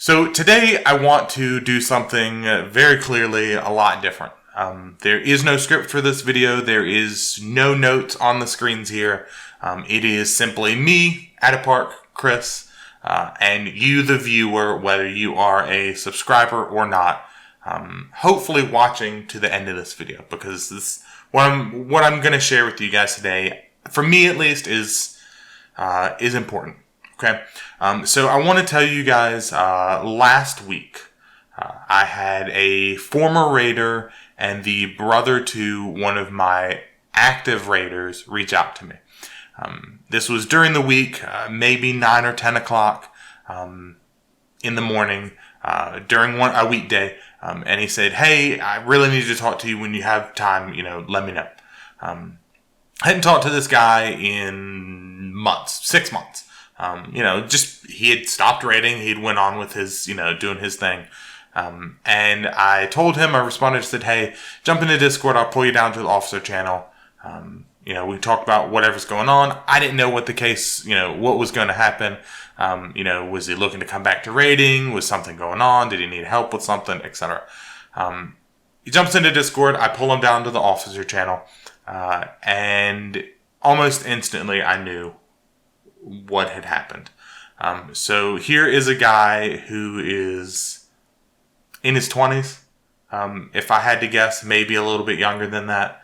So today I want to do something very clearly a lot different. There is no script for this video. There is no notes on the screens here. It is simply me at a park, Chris, and you, the viewer, whether you are a subscriber or not, hopefully watching to the end of this video, because what I'm going to share with you guys today, for me at least, is important. Okay, so I want to tell you guys, last week, I had a former Raider and the brother to one of my active Raiders reach out to me. This was during the week, maybe 9 or 10 o'clock in the morning, during a weekday, and he said, "Hey, I really need to talk to you when you have time, let me know." I hadn't talked to this guy in months, 6 months. He had stopped raiding. He'd went on with his, doing his thing. And I told him, I responded, said, "Hey, jump into Discord. I'll pull you down to the officer channel." We talked about whatever's going on. I didn't know what the case, what was going to happen. Was he looking to come back to raiding? Was something going on? Did he need help with something, etc.? He jumps into Discord. I pull him down to the officer channel. And almost instantly I knew what had happened. So here is a guy who is in his 20s. If I had to guess, maybe a little bit younger than that.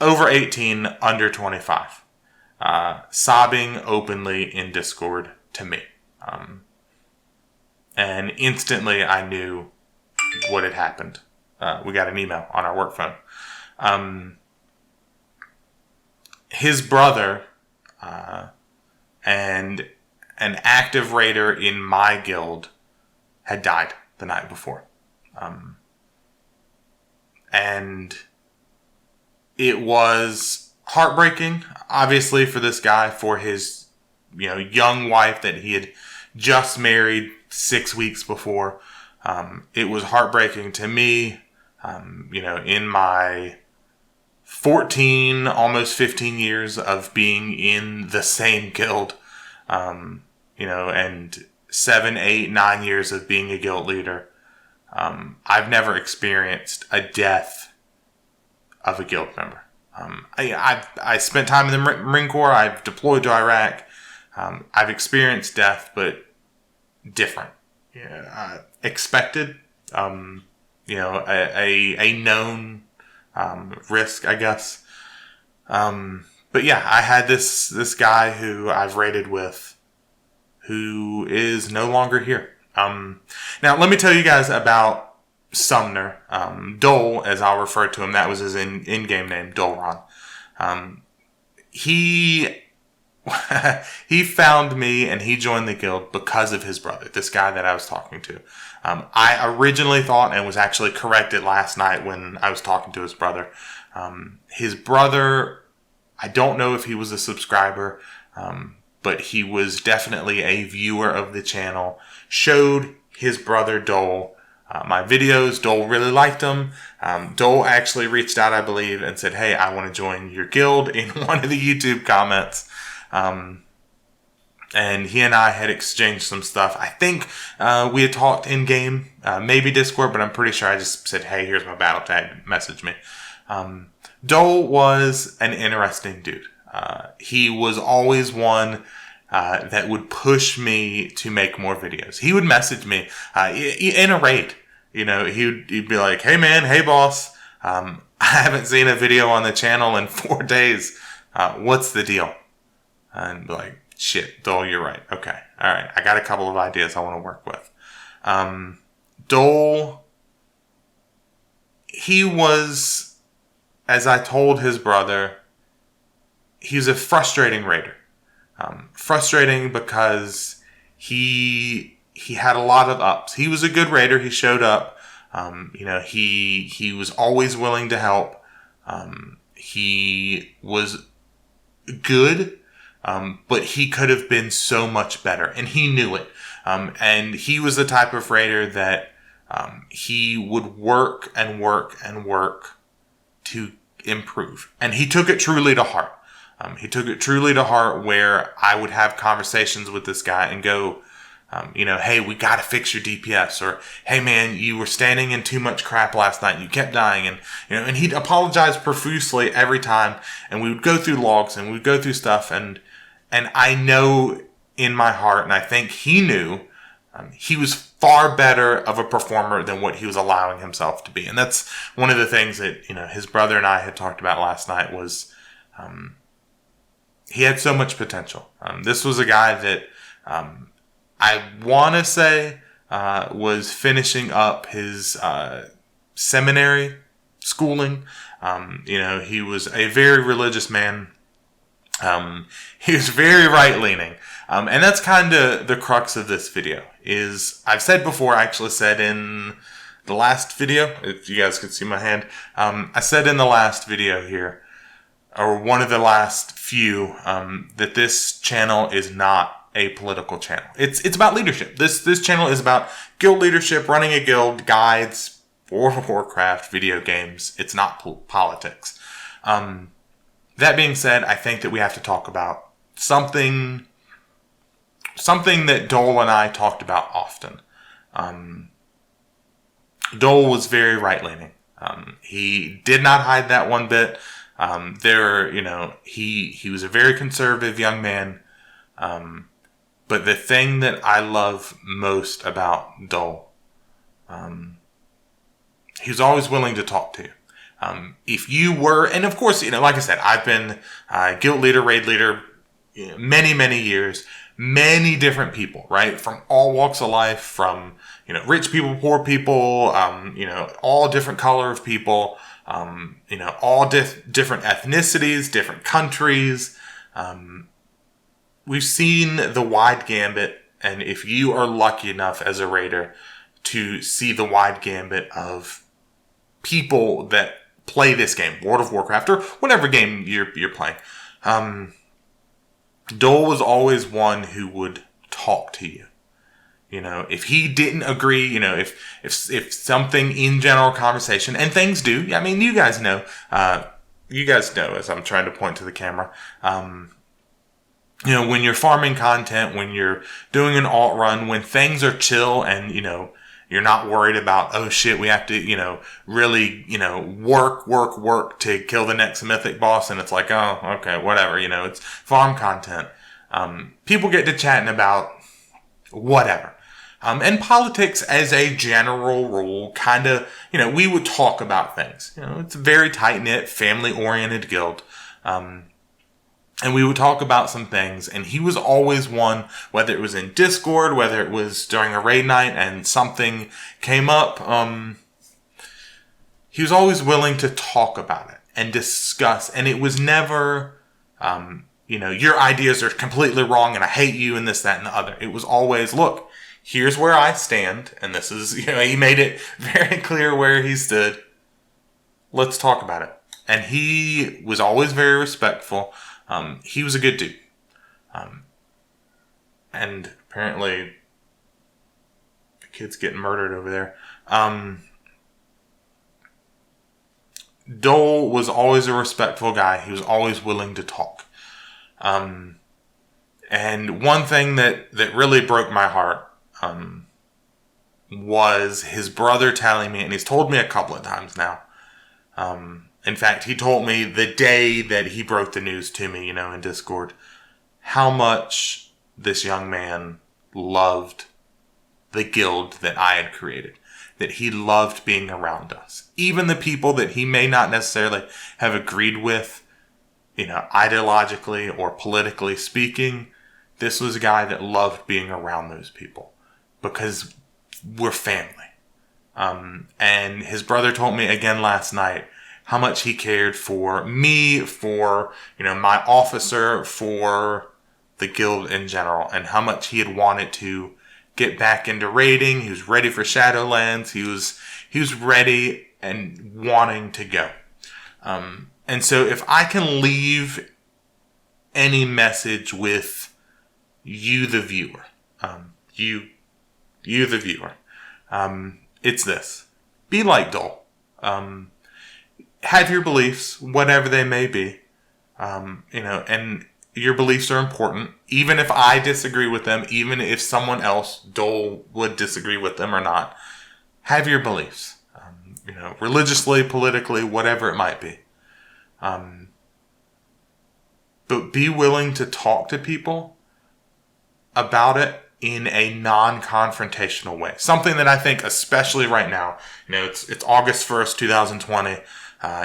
Over 18, under 25. Sobbing openly in Discord to me. And instantly I knew what had happened. We got an email on our work phone. His brother, and an active raider in my guild had died the night before. And it was heartbreaking, obviously, for this guy, for his, young wife that he had just married 6 weeks before. It was heartbreaking to me, in my 14, almost 15 years of being in the same guild, and 7, 8, 9 years of being a guild leader. I've never experienced a death of a guild member. I spent time in the Marine Corps. I've deployed to Iraq. I've experienced death, but different. Expected. A known risk, I guess. But yeah, I had this guy who I've raided with, who is no longer here. Now let me tell you guys about Sumner, Dole, as I'll refer to him. That was his in-game name, Doleron. He found me and he joined the guild because of his brother, this guy that I was talking to. I originally thought, and was actually corrected last night when I was talking to his brother. His brother, I don't know if he was a subscriber, but he was definitely a viewer of the channel. Showed his brother Dole my videos. Dole really liked them. Dole actually reached out, I believe, and said, "Hey, I want to join your guild," in one of the YouTube comments. And he and I had exchanged some stuff. I think we had talked in-game, maybe Discord, but I'm pretty sure I just said, "Hey, here's my battle tag, message me." Dole was an interesting dude. He was always one that would push me to make more videos. He would message me in a raid. He'd be like, "Hey man, hey boss, I haven't seen a video on the channel in 4 days. What's the deal?" And be like, "Shit, Dole, you're right. Okay, all right. I got a couple of ideas I want to work with." Dole, he was, as I told his brother, he was a frustrating raider. Frustrating because he had a lot of ups. He was a good raider. He showed up. He was always willing to help. He was good, but he could have been so much better, and he knew it. And he was the type of raider that he would work and work and work to improve. And he took it truly to heart. He took it truly to heart, where I would have conversations with this guy and go, Hey, we got to fix your DPS, or hey man, you were standing in too much crap last night, you kept dying, and he'd apologize profusely every time, and we would go through logs and we'd go through stuff, and I know in my heart, and I think he knew, he was far better of a performer than what he was allowing himself to be, and that's one of the things that his brother and I had talked about last night was, he had so much potential. This was a guy that I want to say was finishing up his seminary schooling. He was a very religious man. He was very right-leaning. And that's kind of the crux of this video. I've said before, I actually said in the last video, if you guys could see my hand, I said in the last video here, or one of the last few, that this channel is not a political channel. It's about leadership. This channel is about guild leadership, running a guild, guides, World of Warcraft, video games. It's not politics. That being said, I think that we have to talk about something that Dole and I talked about often. Dole was very right-leaning. He did not hide that one bit. He was a very conservative young man. But the thing that I love most about Dole, he was always willing to talk to. If you were, and of course, like I said, I've been guild leader, raid leader, many, many years, many different people, right? From all walks of life, from, rich people, poor people, all different color of people, all different ethnicities, different countries. We've seen the wide gambit, and if you are lucky enough as a raider to see the wide gambit of people that play this game, World of Warcraft, or whatever game you're playing, Dole was always one who would talk to you. If he didn't agree, if something in general conversation, and things do, you guys know as I'm trying to point to the camera, when you're farming content, when you're doing an alt run, when things are chill and, you're not worried about, oh shit, we have to, really, work to kill the next mythic boss. And it's like, oh, okay, whatever, it's farm content. People get to chatting about whatever. And politics as a general rule, kind of, we would talk about things. It's a very tight-knit, family-oriented guild. And we would talk about some things, and he was always one, whether it was in Discord, whether it was during a raid night and something came up, he was always willing to talk about it and discuss, and it was never, your ideas are completely wrong and I hate you and this, that, and the other. It was always, look, here's where I stand, and this is, he made it very clear where he stood. Let's talk about it. And he was always very respectful. He was a good dude. And apparently the kid's getting murdered over there. Dole was always a respectful guy. He was always willing to talk. And one thing that really broke my heart, was his brother telling me, and he's told me a couple of times now, in fact, he told me the day that he broke the news to me, in Discord, how much this young man loved the guild that I had created. That he loved being around us. Even the people that he may not necessarily have agreed with, ideologically or politically speaking, this was a guy that loved being around those people. Because we're family. And his brother told me again last night how much he cared for me, for, my officer, for the guild in general, and how much he had wanted to get back into raiding. He was ready for Shadowlands. He was ready and wanting to go. And so if I can leave any message with you, the viewer, you the viewer, it's this. Be like Dole. Have your beliefs, whatever they may be, and, your beliefs are important, even if I disagree with them, even if someone else, Dole, would disagree with them or not. Have your beliefs, religiously, politically, whatever it might be. But be willing to talk to people about it in a non-confrontational way. Something that I think, especially right now, it's August 1st, 2020,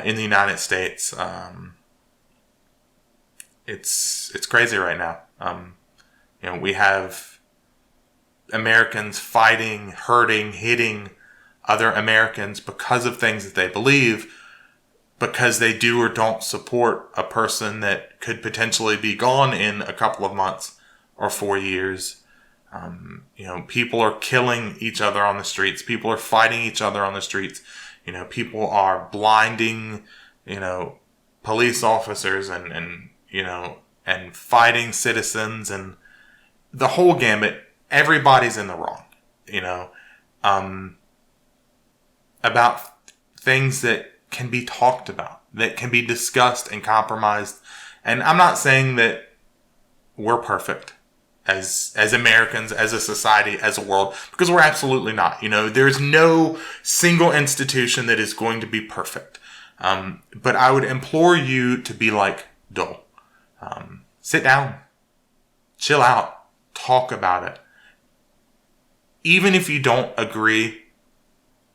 in the United States. It's crazy right now. We have Americans fighting, hurting, hitting other Americans because of things that they believe, because they do or don't support a person that could potentially be gone in a couple of months or 4 years. People are killing each other on the streets. People are fighting each other on the streets. People are blinding, police officers and fighting citizens and the whole gambit. Everybody's in the wrong, about things that can be talked about, that can be discussed and compromised. And I'm not saying that we're perfect as Americans, as a society, as a world, because we're absolutely not. There's no single institution that is going to be perfect. But I would implore you to be like Dole. Sit down, chill out, talk about it. Even if you don't agree,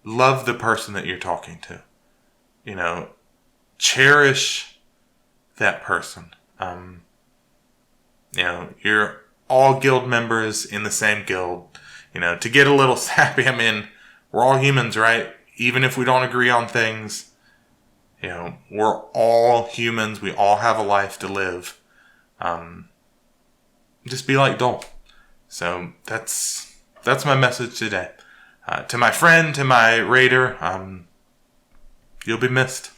love the person that you're talking to. Cherish that person. You're all guild members in the same guild. To get a little sappy, we're all humans, right? Even if we don't agree on things, we're all humans. We all have a life to live. Just be like Dole. So that's my message today. To my friend, to my raider, you'll be missed.